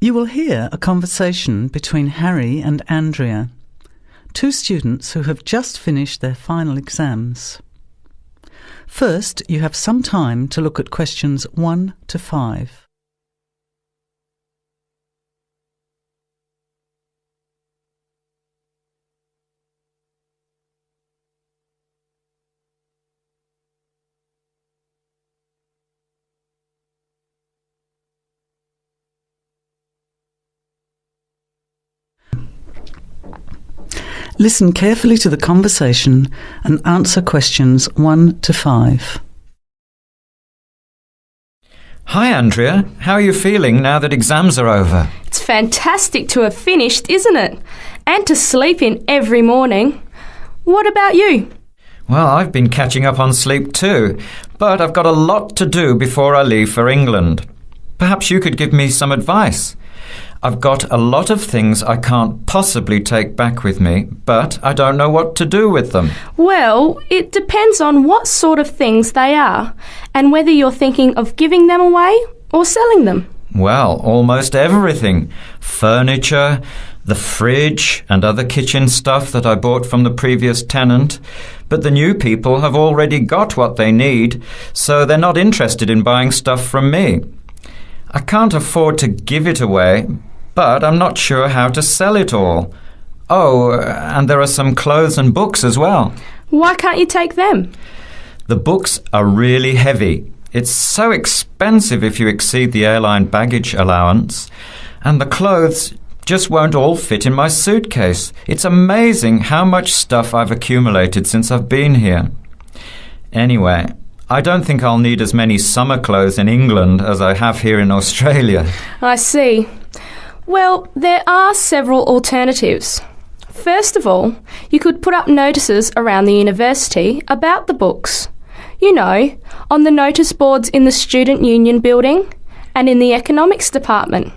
You will hear a conversation between Harry and Andrea, two students who have just finished their final exams. First, you have some time to look at questions 1 to 5. Listen carefully to the conversation and answer questions 1 to 5. Hi Andrea, how are you feeling now that exams are over? It's fantastic to have finished, isn't it? And to sleep in every morning. What about you? Well, I've been catching up on sleep too, but I've got a lot to do before I leave for England. Perhaps you could give me some advice. I've got a lot of things I can't possibly take back with me, but I don't know what to do with them. Well, it depends on what sort of things they are and whether you're thinking of giving them away or selling them. Well, almost everything. Furniture, the fridge and other kitchen stuff that I bought from the previous tenant. But the new people have already got what they need, so they're not interested in buying stuff from me. I can't afford to give it away, but I'm not sure how to sell it all. Oh, and there are some clothes and books as well. Why can't you take them? The books are really heavy. It's so expensive if you exceed the airline baggage allowance. And the clothes just won't all fit in my suitcase. It's amazing how much stuff I've accumulated since I've been here. Anyway, I don't think I'll need as many summer clothes in England as I have here in Australia. I see. Well, there are several alternatives. First of all, you could put up notices around the university about the books. You know, on the notice boards in the Student Union building and in the economics department.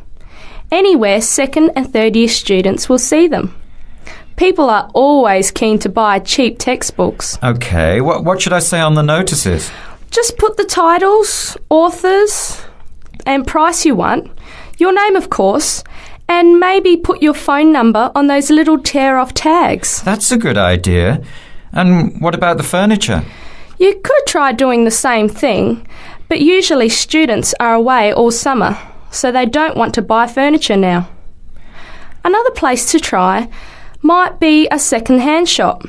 Anywhere second and third year students will see them. People are always keen to buy cheap textbooks. OK, what should I say on the notices? Just put the titles, authors and price you want, your name of course, and maybe put your phone number on those little tear-off tags. That's a good idea. And what about the furniture? You could try doing the same thing, but usually students are away all summer, so they don't want to buy furniture now. Another place to try might be a second-hand shop.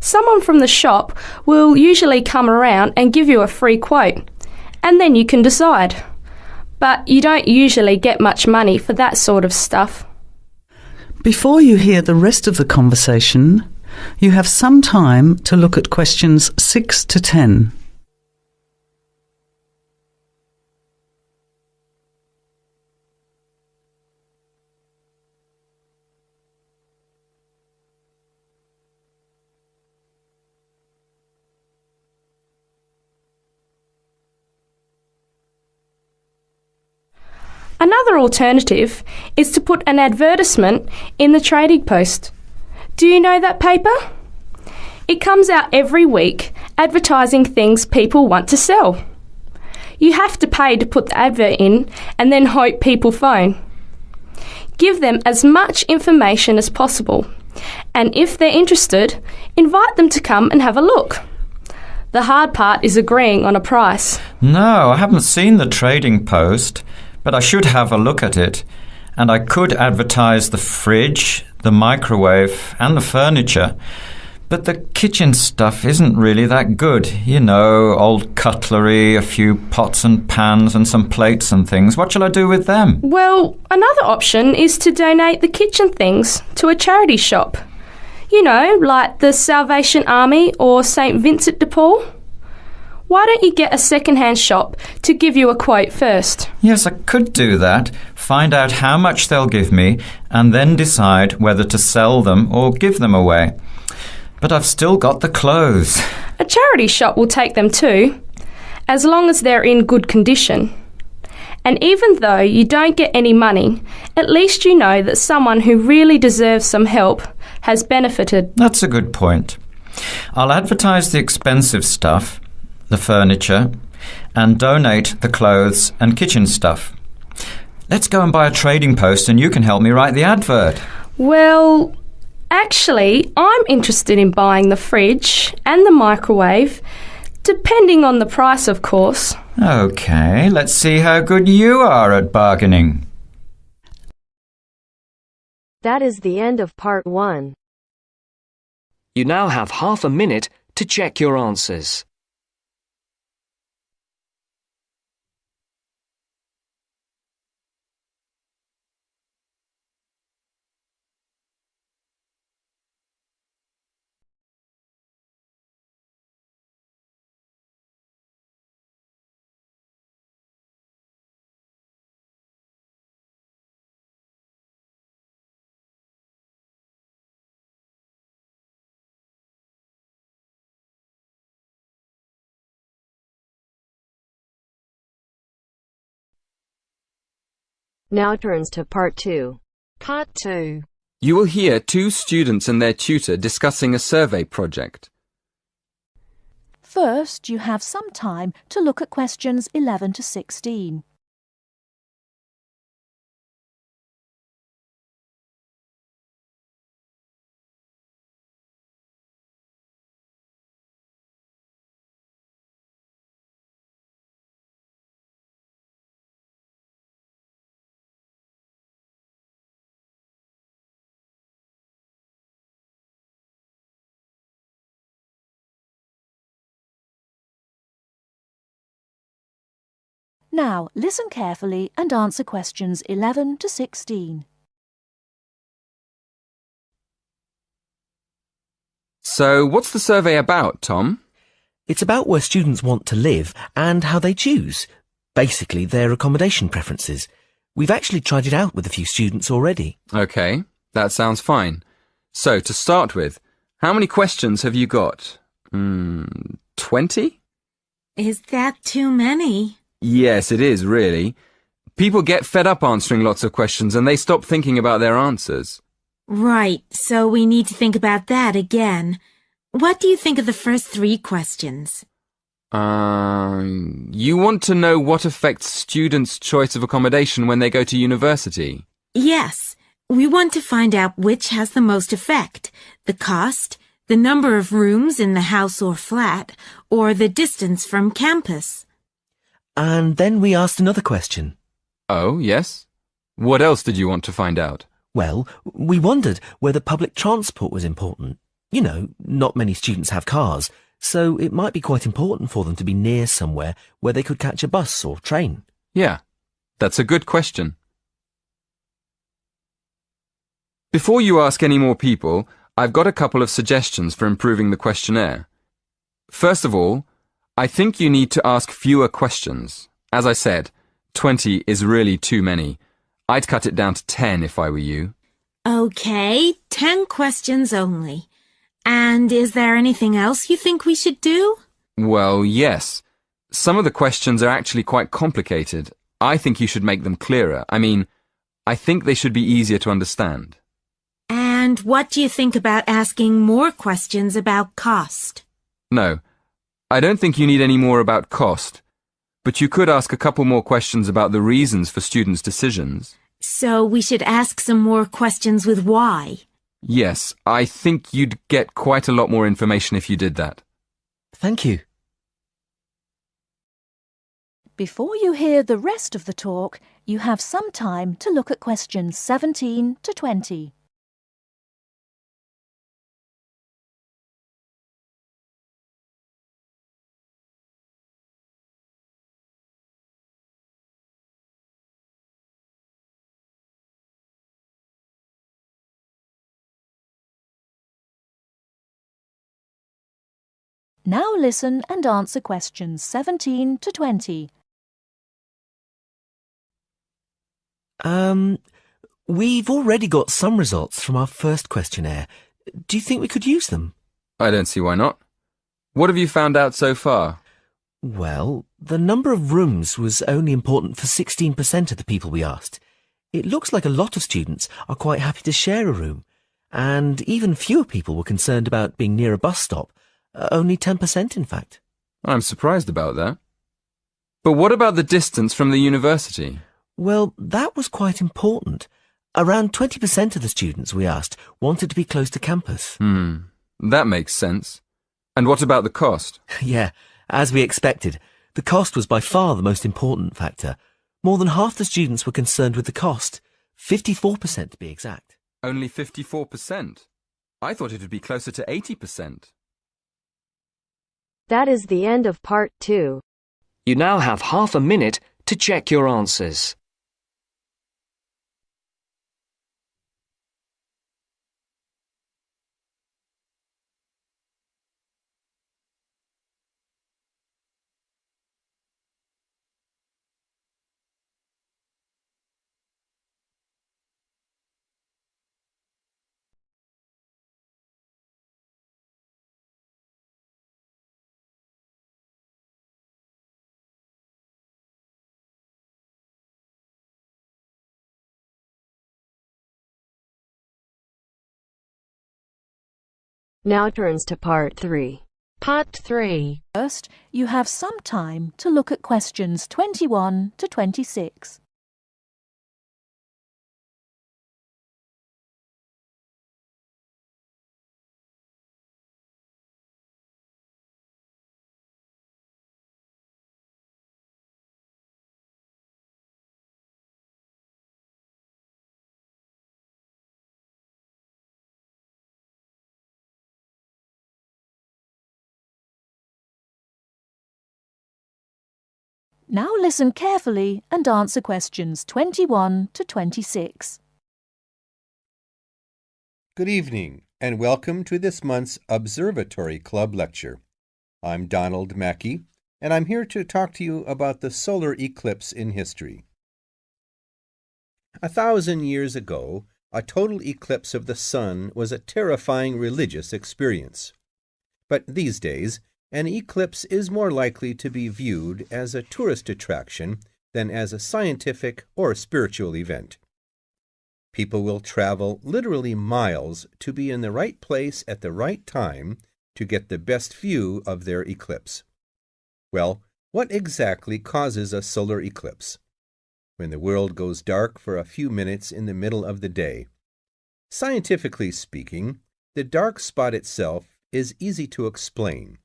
Someone from the shop will usually come around and give you a free quote, and then you can decide. But you don't usually get much money for that sort of stuff. Before you hear the rest of the conversation, you have some time to look at questions 6 to 10. Another alternative is to put an advertisement in the Trading Post. Do you know that paper? It comes out every week advertising things people want to sell. You have to pay to put the advert in and then hope people phone. Give them as much information as possible, and if they're interested, invite them to come and have a look. The hard part is agreeing on a price. No, I haven't seen the Trading Post, but I should have a look at it. And I could advertise the fridge, the microwave and the furniture. But the kitchen stuff isn't really that good. You know, old cutlery, a few pots and pans and some plates and things. What shall I do with them? Well, another option is to donate the kitchen things to a charity shop. You know, like the Salvation Army or St. Vincent de Paul. Why don't you get a second-hand shop to give you a quote first? Yes, I could do that. Find out how much they'll give me and then decide whether to sell them or give them away. But I've still got the clothes. A charity shop will take them too, as long as they're in good condition. And even though you don't get any money, at least you know that someone who really deserves some help has benefited. That's a good point. I'll advertise the expensive stuff, the furniture, and donate the clothes and kitchen stuff. Let's go and buy a trading post and you can help me write the advert. Well, actually, I'm interested in buying the fridge and the microwave, depending on the price, of course. OK, let's see how good you are at bargaining. That is the end of part 1. You now have half a minute to check your answers. Now turns to part 2. Part 2. You will hear 2 students and their tutor discussing a survey project. First, you have some time to look at questions 11 to 16. Now, listen carefully and answer questions 11 to 16. So, what's the survey about, Tom? It's about where students want to live and how they choose. Basically, their accommodation preferences. We've actually tried it out with a few students already. OK, that sounds fine. So, to start with, how many questions have you got? 20? Is that too many? Yes, it is, really. People get fed up answering lots of questions and they stop thinking about their answers. Right, so we need to think about that again. What do you think of the first 3 questions? You want to know what affects students' choice of accommodation when they go to university? Yes, we want to find out which has the most effect. The cost, the number of rooms in the house or flat, or the distance from campus. And then we asked another question. Oh, yes? What else did you want to find out? Well, we wondered whether public transport was important. You know, not many students have cars, so it might be quite important for them to be near somewhere where they could catch a bus or train. Yeah, that's a good question. Before you ask any more people, I've got a couple of suggestions for improving the questionnaire. First of all, I think you need to ask fewer questions. As I said, 20 is really too many. I'd cut it down to 10 if I were you. Okay, 10 questions only. And is there anything else you think we should do? Well, yes. Some of the questions are actually quite complicated. I think you should make them clearer. I think they should be easier to understand. And what do you think about asking more questions about cost? No, I don't think you need any more about cost. But you could ask a couple more questions about the reasons for students' decisions. So we should ask some more questions with why? Yes, I think you'd get quite a lot more information if you did that. Thank you. Before you hear the rest of the talk, you have some time to look at questions 17 to 20. Now listen and answer questions 17 to 20. We've already got some results from our first questionnaire. Do you think we could use them? I don't see why not. What have you found out so far? Well, the number of rooms was only important for 16% of the people we asked. It looks like a lot of students are quite happy to share a room, and even fewer people were concerned about being near a bus stop. Only 10%, in fact. I'm surprised about that. But what about the distance from the university? Well, that was quite important. Around 20% of the students we asked wanted to be close to campus. That makes sense. And what about the cost? Yeah, as we expected, the cost was by far the most important factor. More than half the students were concerned with the cost, 54% to be exact. Only 54%? I thought it would be closer to 80%. That is the end of part 2. You now have half a minute to check your answers. Now turns to part 3. Part 3. First, you have some time to look at questions 21 to 26. Now listen carefully and answer questions 21 to 26. Good evening, and welcome to this month's Observatory Club lecture. I'm Donald Mackey, and I'm here to talk to you about the solar eclipse in history. 1,000 years ago, a total eclipse of the sun was a terrifying religious experience. But these days, an eclipse is more likely to be viewed as a tourist attraction than as a scientific or spiritual event. People will travel literally miles to be in the right place at the right time to get the best view of their eclipse. Well, what exactly causes a solar eclipse? When the world goes dark for a few minutes in the middle of the day. Scientifically speaking, the dark spot itself is easy to explain.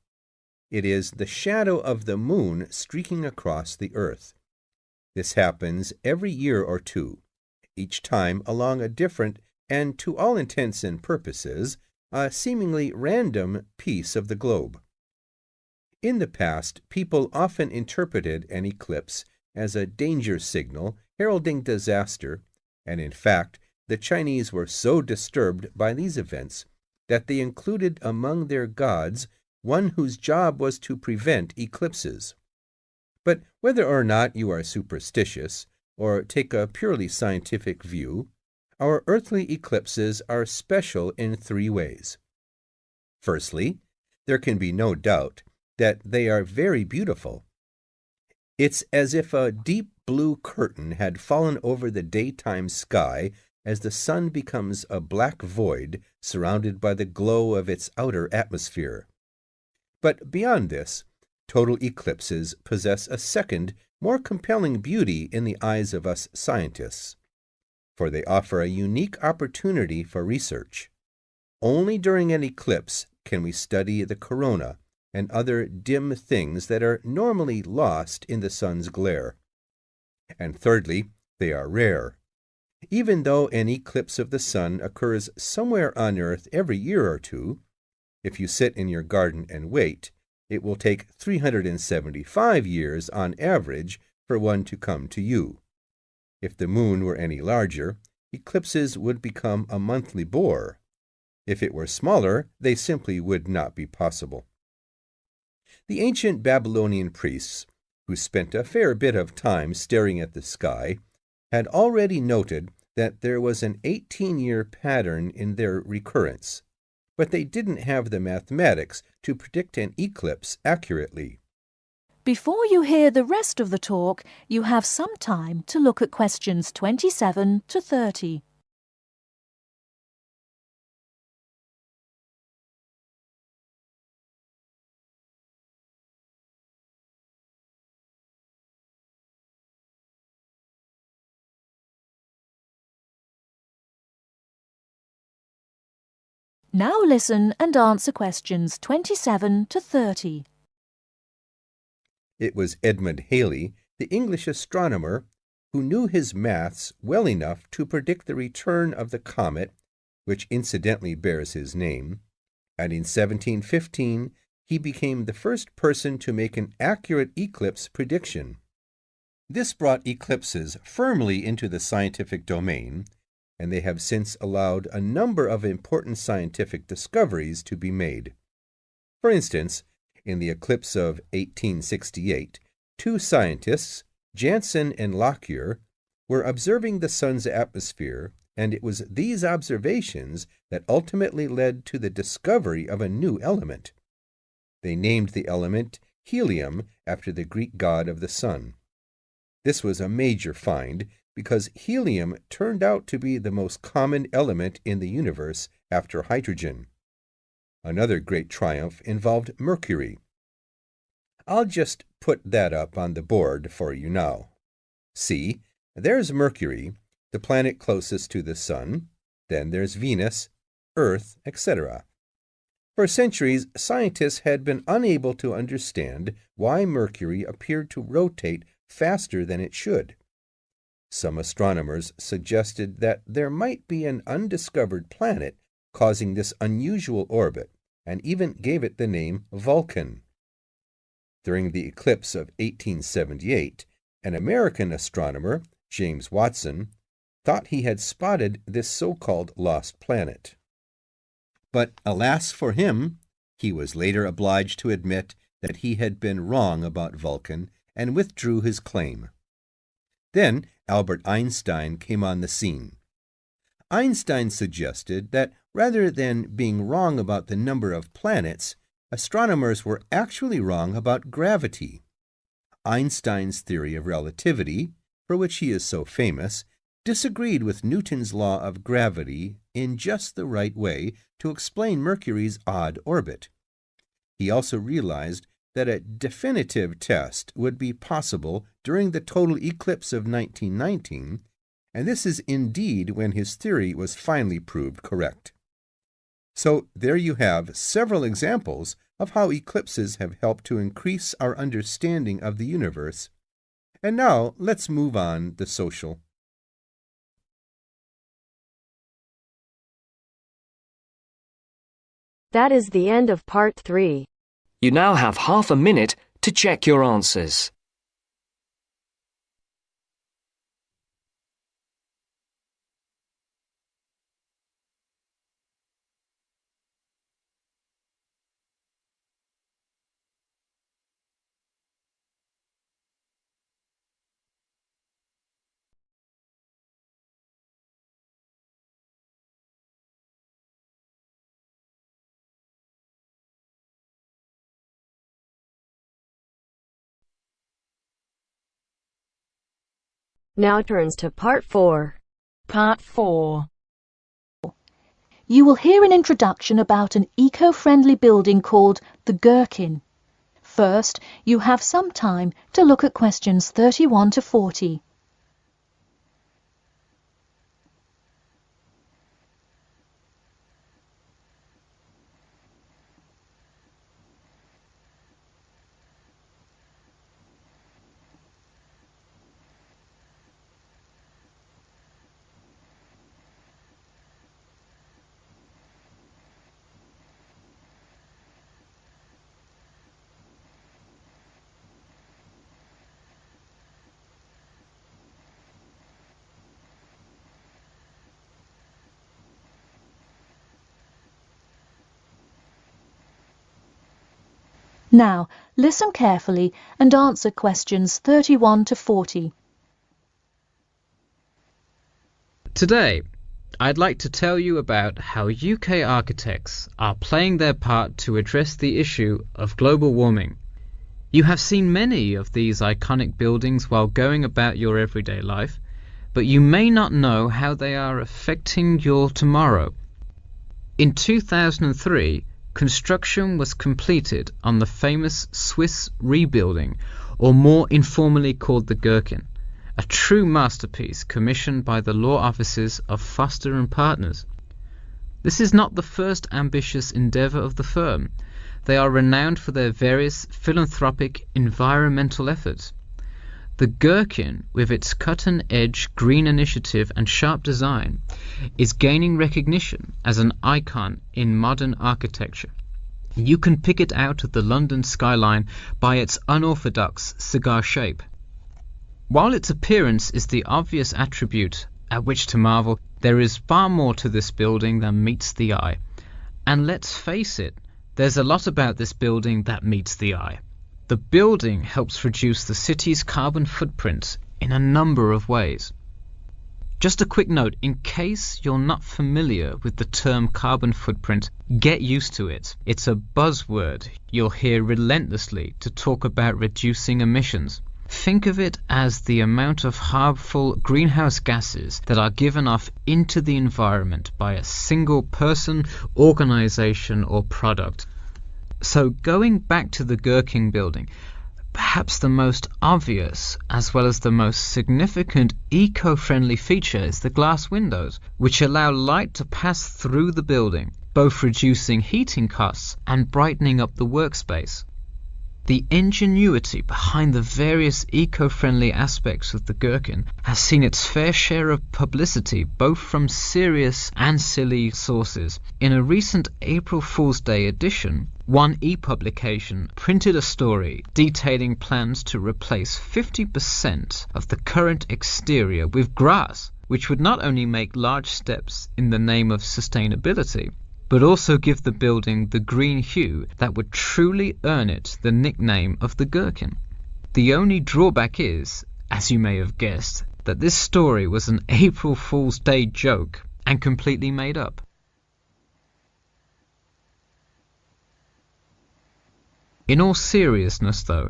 It is the shadow of the moon streaking across the earth. This happens every year or two, each time along a different and, to all intents and purposes, a seemingly random piece of the globe. In the past, people often interpreted an eclipse as a danger signal heralding disaster, and in fact, the Chinese were so disturbed by these events that they included among their gods one whose job was to prevent eclipses. But whether or not you are superstitious or take a purely scientific view, our earthly eclipses are special in 3 ways. Firstly, there can be no doubt that they are very beautiful. It's as if a deep blue curtain had fallen over the daytime sky as the sun becomes a black void surrounded by the glow of its outer atmosphere. But beyond this, total eclipses possess a second, more compelling beauty in the eyes of us scientists, for they offer a unique opportunity for research. Only during an eclipse can we study the corona and other dim things that are normally lost in the sun's glare. And thirdly, they are rare. Even though an eclipse of the sun occurs somewhere on Earth every year or two, if you sit in your garden and wait, it will take 375 years on average for one to come to you. If the moon were any larger, eclipses would become a monthly bore. If it were smaller, they simply would not be possible. The ancient Babylonian priests, who spent a fair bit of time staring at the sky, had already noted that there was an 18-year pattern in their recurrence, but they didn't have the mathematics to predict an eclipse accurately. Before you hear the rest of the talk, you have some time to look at questions 27 to 30. Now listen and answer questions 27 to 30. It was Edmund Halley, the English astronomer, who knew his maths well enough to predict the return of the comet, which incidentally bears his name, and in 1715 he became the first person to make an accurate eclipse prediction. This brought eclipses firmly into the scientific domain, and they have since allowed a number of important scientific discoveries to be made. For instance, in the eclipse of 1868, two scientists, Janssen and Lockyer, were observing the sun's atmosphere, and it was these observations that ultimately led to the discovery of a new element. They named the element helium after the Greek god of the sun. This was a major find because helium turned out to be the most common element in the universe after hydrogen. Another great triumph involved mercury. I'll just put that up on the board for you now. See, there's Mercury, the planet closest to the sun. Then there's Venus, Earth, etc. For centuries, scientists had been unable to understand why Mercury appeared to rotate faster than it should. Some astronomers suggested that there might be an undiscovered planet causing this unusual orbit, and even gave it the name Vulcan. During the eclipse of 1878, an American astronomer, James Watson, thought he had spotted this so-called lost planet. But alas for him, he was later obliged to admit that he had been wrong about Vulcan and withdrew his claim. Then Albert Einstein came on the scene. Einstein suggested that rather than being wrong about the number of planets, astronomers were actually wrong about gravity. Einstein's theory of relativity, for which he is so famous, disagreed with Newton's law of gravity in just the right way to explain Mercury's odd orbit. He also realized that a definitive test would be possible during the total eclipse of 1919, and this is indeed when his theory was finally proved correct. So there you have several examples of how eclipses have helped to increase our understanding of the universe. And now let's move on to social. That is the end of part 3. You now have half a minute to check your answers. Now turns to part 4. Part 4. You will hear an introduction about an eco-friendly building called the Gherkin. First, you have some time to look at questions 31 to 40. Now, listen carefully and answer questions 31 to 40. Today, I'd like to tell you about how UK architects are playing their part to address the issue of global warming. You have seen many of these iconic buildings while going about your everyday life, but you may not know how they are affecting your tomorrow. In 2003, construction was completed on the famous Swiss rebuilding, or more informally called the Gherkin, a true masterpiece commissioned by the law offices of Foster and Partners. This is not the first ambitious endeavour of the firm. They are renowned for their various philanthropic environmental efforts. The Gherkin, with its cutting-edge green initiative and sharp design, is gaining recognition as an icon in modern architecture. You can pick it out of the London skyline by its unorthodox cigar shape. While its appearance is the obvious attribute at which to marvel, there is far more to this building than meets the eye. And let's face it, there's a lot about this building that meets the eye. The building helps reduce the city's carbon footprint in a number of ways. Just a quick note, in case you're not familiar with the term carbon footprint, get used to it. It's a buzzword you'll hear relentlessly to talk about reducing emissions. Think of it as the amount of harmful greenhouse gases that are given off into the environment by a single person, organization, or product. So going back to the Gherkin building, perhaps the most obvious as well as the most significant eco-friendly feature is the glass windows, which allow light to pass through the building, both reducing heating costs and brightening up the workspace. The ingenuity behind the various eco-friendly aspects of the Gherkin has seen its fair share of publicity both from serious and silly sources. In a recent April Fool's Day edition, one e-publication printed a story detailing plans to replace 50% of the current exterior with grass, which would not only make large steps in the name of sustainability, but also give the building the green hue that would truly earn it the nickname of the Gherkin. The only drawback is, as you may have guessed, that this story was an April Fool's Day joke and completely made up. In all seriousness though,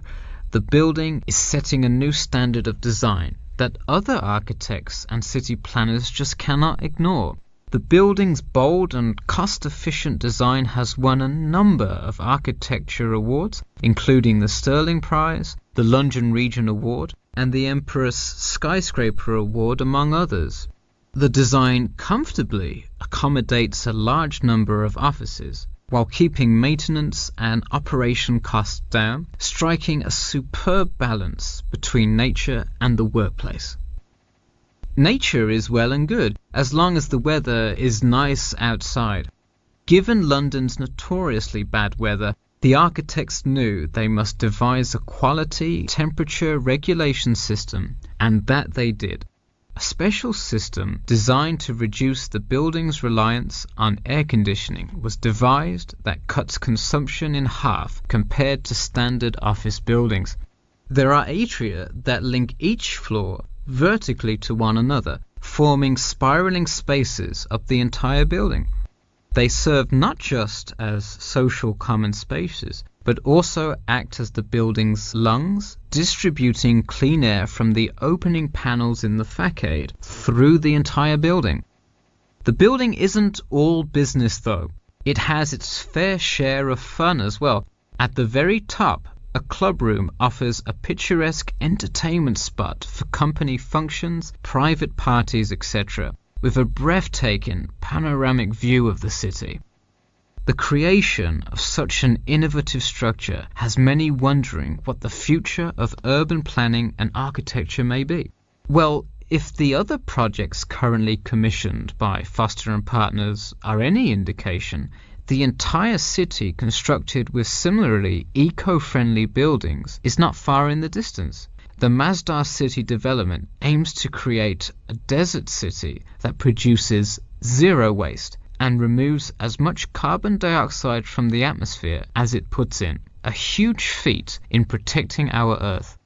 the building is setting a new standard of design that other architects and city planners just cannot ignore. The building's bold and cost-efficient design has won a number of architecture awards, including the Sterling Prize, the London Region Award, and the Empress Skyscraper Award, among others. The design comfortably accommodates a large number of offices, while keeping maintenance and operation costs down, striking a superb balance between nature and the workplace. Nature is well and good, as long as the weather is nice outside. Given London's notoriously bad weather, the architects knew they must devise a quality temperature regulation system, and that they did. A special system designed to reduce the building's reliance on air conditioning was devised that cuts consumption in half compared to standard office buildings. There are atria that link each floor vertically to one another, forming spiraling spaces up the entire building. They serve not just as social common spaces, but also act as the building's lungs, distributing clean air from the opening panels in the facade through the entire building. The building isn't all business though. It has its fair share of fun as well. At the very top, a club room offers a picturesque entertainment spot for company functions, private parties, etc., with a breathtaking panoramic view of the city. The creation of such an innovative structure has many wondering what the future of urban planning and architecture may be. Well, if the other projects currently commissioned by Foster & Partners are any indication, the entire city constructed with similarly eco-friendly buildings is not far in the distance. The Masdar City development aims to create a desert city that produces zero waste and removes as much carbon dioxide from the atmosphere as it puts in, a huge feat in protecting our Earth.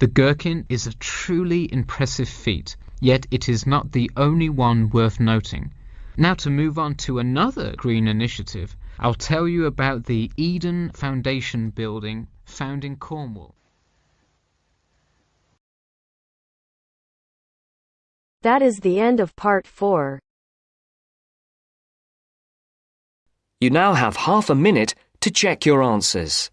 The Gherkin is a truly impressive feat, yet it is not the only one worth noting. Now to move on to another green initiative, I'll tell you about the Eden Foundation building found in Cornwall. That is the end of part 4. You now have half a minute to check your answers.